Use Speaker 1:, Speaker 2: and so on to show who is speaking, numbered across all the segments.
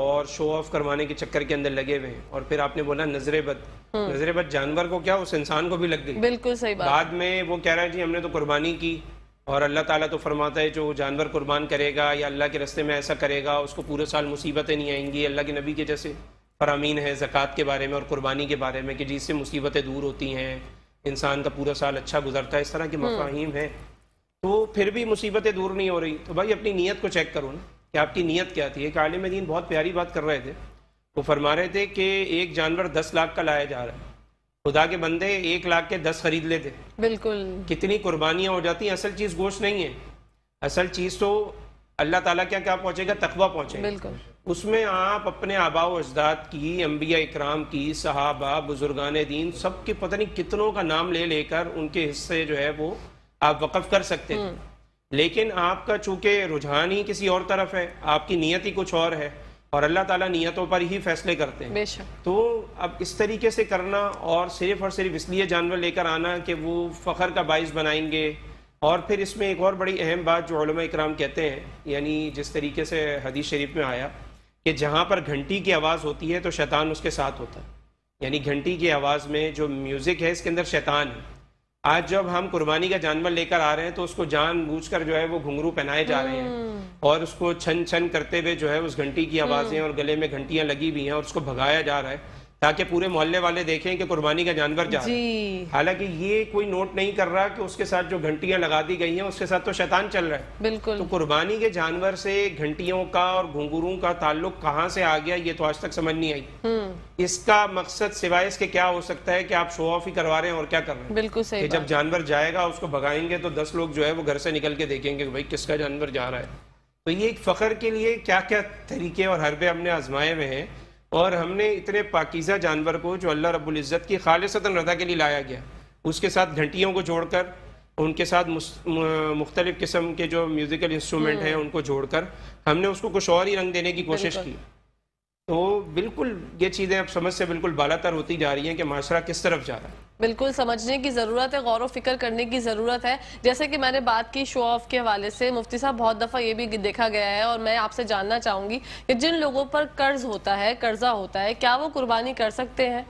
Speaker 1: اور شو آف کروانے کے چکر کے اندر لگے ہوئے ہیں. اور پھر آپ نے بولا نظر بد. نظر بد جانور کو کیا اس انسان کو بھی لگ گئی.
Speaker 2: بالکل صحیح بات.
Speaker 1: بعد میں وہ کہہ رہا ہے جی ہم نے تو قربانی کی اور اللہ تعالیٰ تو فرماتا ہے جو جانور قربان کرے گا یا اللہ کے راستے میں ایسا کرے گا اس کو پورے سال مصیبتیں نہیں آئیں گی. اللہ کے نبی کے جیسے فرامین ہے زکوٰۃ کے بارے میں اور قربانی کے بارے میں کہ جس سے مصیبتیں دور ہوتی ہیں, انسان کا پورا سال اچھا گزرتا ہے, اس طرح کے مفاہیم ہیں. تو پھر بھی مصیبتیں دور نہیں ہو رہی. تو بھائی اپنی نیت کو چیک کرو نا کہ آپ کی نیت کیا تھی. ایک عالم دین بہت پیاری بات کر رہے تھے. وہ فرما رہے تھے کہ ایک جانور 10 لاکھ کا لایا جا رہا ہے, خدا کے بندے 1 لاکھ کے 10 خرید لیتے.
Speaker 2: بالکل.
Speaker 1: کتنی قربانیاں ہو جاتی ہیں. اصل چیز گوشت نہیں ہے, اصل چیز تو اللہ تعالیٰ کیا پہنچے گا, تقویٰ پہنچے گا.
Speaker 2: بالکل.
Speaker 1: اس میں آپ اپنے آباء و اجداد کی, انبیاء اکرام کی, صحابہ, بزرگان دین, سب کے پتہ نہیں کتنوں کا نام لے لے کر ان کے حصے جو ہے وہ آپ وقف کر سکتے ہیں. لیکن آپ کا چونکہ رجحان ہی کسی اور طرف ہے, آپ کی نیت ہی کچھ اور ہے, اور اللہ تعالیٰ نیتوں پر ہی فیصلے کرتے ہیں.
Speaker 2: بے شک.
Speaker 1: تو اب اس طریقے سے کرنا اور صرف اس لیے جانور لے کر آنا کہ وہ فخر کا باعث بنائیں گے. اور پھر اس میں ایک اور بڑی اہم بات جو علماء اکرام کہتے ہیں, یعنی جس طریقے سے حدیث شریف میں آیا کہ جہاں پر گھنٹی کی آواز ہوتی ہے تو شیطان اس کے ساتھ ہوتا ہے. یعنی گھنٹی کی آواز میں جو میوزک ہے اس کے اندر شیطان ہے. آج جب ہم قربانی کا جانور لے کر آ رہے ہیں تو اس کو جان بوجھ کر جو ہے وہ گھنگرو پہنائے جا رہے ہیں اور اس کو چھن چھن کرتے ہوئے جو ہے اس گھنٹی کی آوازیں اور گلے میں گھنٹیاں لگی ہوئی ہیں اور اس کو بھگایا جا رہا ہے تاکہ پورے محلے والے دیکھیں کہ قربانی کا جانور جا رہا ہے. حالانکہ یہ کوئی نوٹ نہیں کر رہا کہ اس کے ساتھ جو گھنٹیاں لگا دی گئی ہیں اس کے ساتھ تو شیطان چل رہا ہے.
Speaker 2: بالکل.
Speaker 1: تو قربانی کے جانور سے گھنٹیوں کا اور گھنگروں کا تعلق کہاں سے آ گیا یہ تو آج تک سمجھ نہیں آئی. اس کا مقصد سوائے اس کے کیا ہو سکتا ہے کہ آپ شو آف ہی کروا رہے ہیں اور کیا کر رہے ہیں.
Speaker 2: بالکل صحیح.
Speaker 1: کہ جب جانور جائے گا اس کو بھگائیں گے تو 10 لوگ جو ہے وہ گھر سے نکل کے دیکھیں گے کہ بھائی کس کا جانور جا رہا ہے. تو یہ ایک فخر کے لیے کیا کیا طریقے اور حربے ہم نے آزمائے ہوئے ہیں, اور ہم نے اتنے پاکیزہ جانور کو جو اللہ رب العزت کی خالصتاً رضا کے لیے لایا گیا اس کے ساتھ گھنٹیوں کو جوڑ کر, ان کے ساتھ مختلف قسم کے جو میوزیکل انسٹرومنٹ ہیں ان کو جوڑ کر ہم نے اس کو کچھ اور ہی رنگ دینے کی کوشش کی. تو بالکل یہ چیزیں اب سمجھ سے بالکل بالا تر ہوتی جا رہی ہیں کہ معاشرہ کس طرف جا رہا ہے.
Speaker 2: بالکل سمجھنے کی ضرورت ہے, غور و فکر کرنے کی ضرورت ہے. جیسے کہ میں نے بات کی شو آف کے حوالے سے, مفتی صاحب بہت دفعہ یہ بھی دیکھا گیا ہے اور میں آپ سے جاننا چاہوں گی کہ جن لوگوں پر قرض ہوتا ہے, قرضہ ہوتا ہے, کیا وہ قربانی کر سکتے ہیں؟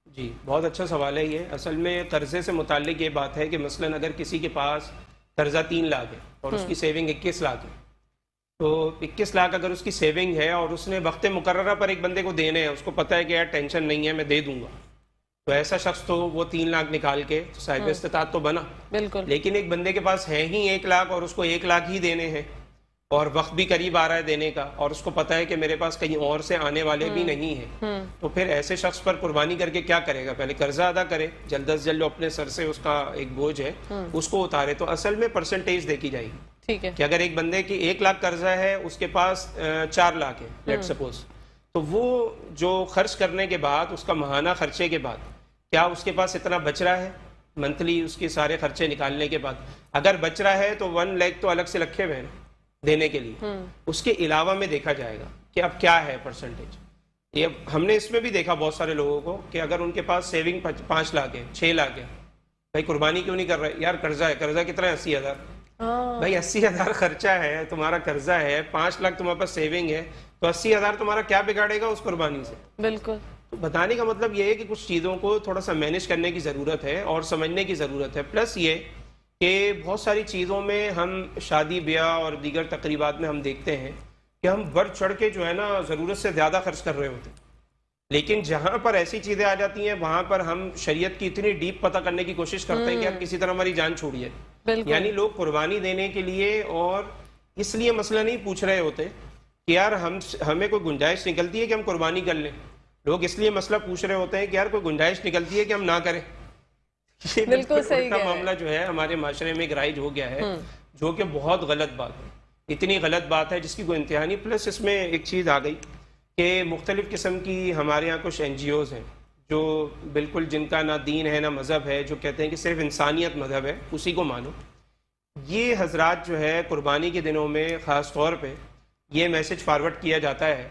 Speaker 1: جی بہت اچھا سوال ہے یہ. اصل میں قرضے سے متعلق یہ بات ہے کہ مثلاً اگر کسی کے پاس قرضہ 3 لاکھ ہے اور اس کی سیونگ 21 لاکھ ہے, تو 21 لاکھ اگر اس کی سیونگ ہے اور اس نے وقت مقررہ پر ایک بندے کو دینے ہیں, اس کو پتہ ہے کہ یار ٹینشن نہیں ہے میں دے دوں گا, تو ایسا شخص تو وہ 3 لاکھ نکال کے صاحب استطاعت تو بنا.
Speaker 2: بالکل.
Speaker 1: لیکن ایک بندے کے پاس ہے ہی 1 لاکھ اور اس کو 1 لاکھ ہی دینے ہیں اور وقت بھی قریب آ رہا ہے دینے کا, اور اس کو پتہ ہے کہ میرے پاس کہیں اور سے آنے والے بھی نہیں ہیں, تو پھر ایسے شخص پر قربانی کر کے کیا کرے گا؟ پہلے قرضہ ادا کرے, جلد از جلد اپنے سر سے اس کا ایک بوجھ ہے اس کو اتارے. تو اصل میں پرسنٹیج دیکھی جائے گی. ٹھیک ہے کہ اگر ایک بندے کی 1 لاکھ قرضہ ہے, اس کے پاس 4 لاکھ ہے لیٹ سپوز, تو وہ جو خرچ کرنے کے بعد اس کا ماہانہ خرچے کے بعد کیا اس کے پاس اتنا بچ رہا ہے منتھلی اس کے سارے خرچے نکالنے کے بعد؟ اگر بچ رہا ہے تو 1 لاکھ تو الگ سے رکھے ہوئے ہیں دینے کے لیے, اس کے علاوہ میں دیکھا جائے گا کہ اب کیا ہے پرسنٹیج. یہ ہم نے اس میں بھی دیکھا بہت سارے لوگوں کو کہ اگر ان کے پاس سیونگ 5 لاکھ ہے, 6 لاکھ ہے, بھائی قربانی کیوں نہیں کر رہے؟ یار قرضہ ہے. قرضہ کتنا ہے؟ 80,000. بھائی 80,000 خرچہ ہے, تمہارا قرضہ ہے, 5 لاکھ تمہارے پاس سیونگ ہے, تو 80,000 تمہارا کیا بگاڑے گا اس قربانی سے؟ بالکل. تو بتانے کا مطلب یہ ہے کہ کچھ چیزوں کو تھوڑا سا مینیج کرنے کی ضرورت ہے اور سمجھنے کی ضرورت ہے. پلس یہ کہ بہت ساری چیزوں میں ہم شادی بیاہ اور دیگر تقریبات میں ہم دیکھتے ہیں کہ ہم بڑھ چڑھ کے جو ہے نا ضرورت سے زیادہ خرچ کر رہے ہوتے ہیں, لیکن جہاں پر ایسی چیزیں آ جاتی ہیں وہاں پر ہم شریعت کی اتنی ڈیپ پتہ کرنے کی کوشش کرتے ہیں کہ اب کسی طرح ہماری جان چھوڑیے. یعنی لوگ قربانی دینے کے لیے اور اس لیے مسئلہ نہیں پوچھ رہے ہوتے کہ یار ہمیں کوئی گنجائش نکلتی ہے کہ ہم قربانی کر لیں, لوگ اس لیے مسئلہ پوچھ رہے ہوتے ہیں کہ یار کوئی گنجائش نکلتی ہے کہ ہم نہ کریں. یہ بالکل صحیح معاملہ جو ہے ہمارے معاشرے میں ایک رائج ہو گیا ہے, جو کہ بہت غلط بات ہے, اتنی غلط بات ہے جس کی کوئی انتہا نہیں. پلس اس میں ایک چیز آ گئی کہ مختلف قسم کی ہمارے یہاں کچھ NGOs ہیں جو بالکل جن کا نہ دین ہے نہ مذہب ہے, جو کہتے ہیں کہ صرف انسانیت مذہب ہے, اسی کو مانو. یہ حضرات جو ہے قربانی کے دنوں میں خاص طور پہ یہ میسج فارورڈ کیا جاتا ہے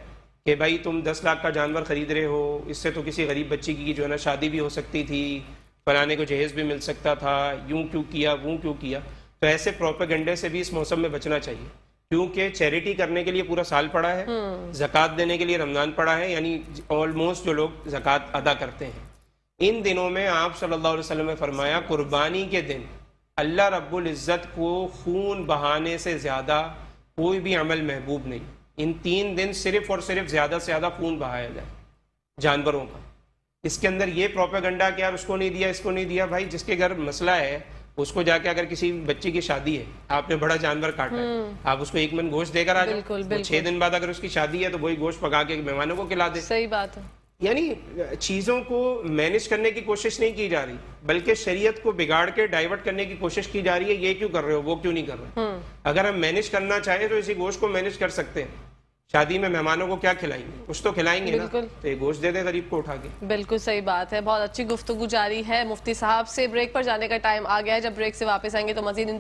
Speaker 1: کہ بھائی تم 10 لاکھ کا جانور خرید رہے ہو, اس سے تو کسی غریب بچی کی جو ہے نا شادی بھی ہو سکتی تھی, فلانے کو جہیز بھی مل سکتا تھا, یوں کیوں کیا وہ کیوں کیا. تو ایسے پروپیگنڈے سے بھی اس موسم میں بچنا چاہیے, کیونکہ چیریٹی کرنے کے لیے پورا سال پڑا ہے، زکوٰۃ دینے کے لیے رمضان پڑا ہے، یعنی آلموسٹ جو لوگ زکوٰۃ ادا کرتے ہیں ان دنوں میں آپ صلی اللہ علیہ وسلم نے فرمایا قربانی کے دن اللہ رب العزت کو خون بہانے سے زیادہ کوئی بھی عمل محبوب نہیں. ان 3 دن صرف اور صرف زیادہ سے زیادہ خون بہایا جائے جانوروں کا. اس کے اندر یہ پروپیگنڈا کہ یار اس کو نہیں دیا اس کو نہیں دیا، بھائی جس کے گھر مسئلہ ہے اس کو جا کے اگر کسی بچی کی شادی ہے، آپ نے بڑا جانور کاٹا ہے، آپ اس کو 1 من گوشت دے کر آ جاؤ، 6 دن بعد اگر اس کی شادی ہے تو وہی گوشت پکا کے مہمانوں کو کھلا دے.
Speaker 2: صحیح بات ہے.
Speaker 1: یعنی چیزوں کو مینج کرنے کی کوشش نہیں کی جا رہی، بلکہ شریعت کو بگاڑ کے ڈائیورٹ کرنے کی کوشش کی جا رہی ہے. یہ کیوں کر رہے ہو، وہ کیوں نہیں کر رہے. اگر ہم مینج کرنا چاہیں تو اسی گوشت کو مینج کر سکتے ہیں. شادی میں مہمانوں کو کیا کھلائیں گے، کچھ تو کھلائیں گے نا، تو یہ گوشت دے دے غریب کو اٹھا کے.
Speaker 2: بالکل صحیح بات ہے. بہت اچھی گفتگو جاری ہے. مفتی صاحب سے بریک پر جانے کا ٹائم آ گیا ہے. جب بریک سے واپس آئیں گے تو مزید ان